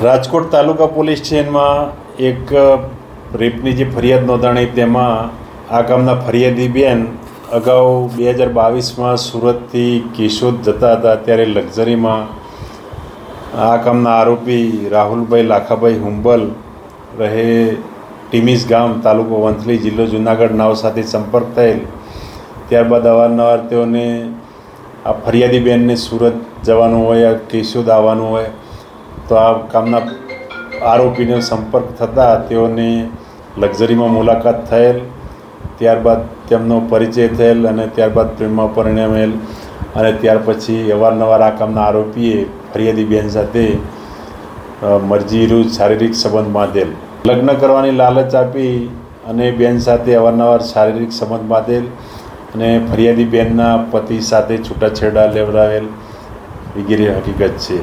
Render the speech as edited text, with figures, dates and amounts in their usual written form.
રાજકોટ તાલુકા police સ્ટેશનમાં એક રેપની જે ફરિયાદ નોંધાણી તેમાં આ ગામના ફરિયાદી બેન અગાઉ 2022માં સુરતથી કેશોદ જતા હતા ત્યારે લક્ઝરીમાં આ ગામના આરોપી રાહુલભાઈ લાખાભાઈ હુંબલ રહે ટીમીસ ગામ તાલુકો વંથલી જિલ્લો જુનાગઢ નાવ સાથે સંપર્ક થયેલ. ત્યારબાદ અવારનવાર તેઓને આ ફરિયાદી બેનને સુરત જવાનું હોય કેશોદ આવવાનું હોય તો આ ગામના આરોપીનો સંપર્ક થતાં તેઓને લક્ઝરીમાં મુલાકાત થયેલ. ત્યારબાદ તેમનો પરિચય થયેલ અને ત્યારબાદ પ્રેમમાં પરિણમેલ અને ત્યાર પછી અવારનવાર આ ગામના આરોપીએ ફરિયાદી બેન સાથે મરજી વિરુદ્ધ શારીરિક સંબંધ બાંધેલ. લગ્ન કરવાની લાલચ આપી અને બેન સાથે અવારનવાર શારીરિક સંબંધ બાંધેલ અને ફરિયાદી બેનના પતિ સાથે છૂટાછેડા લેવડાવેલ વગેરે હકીકત છે.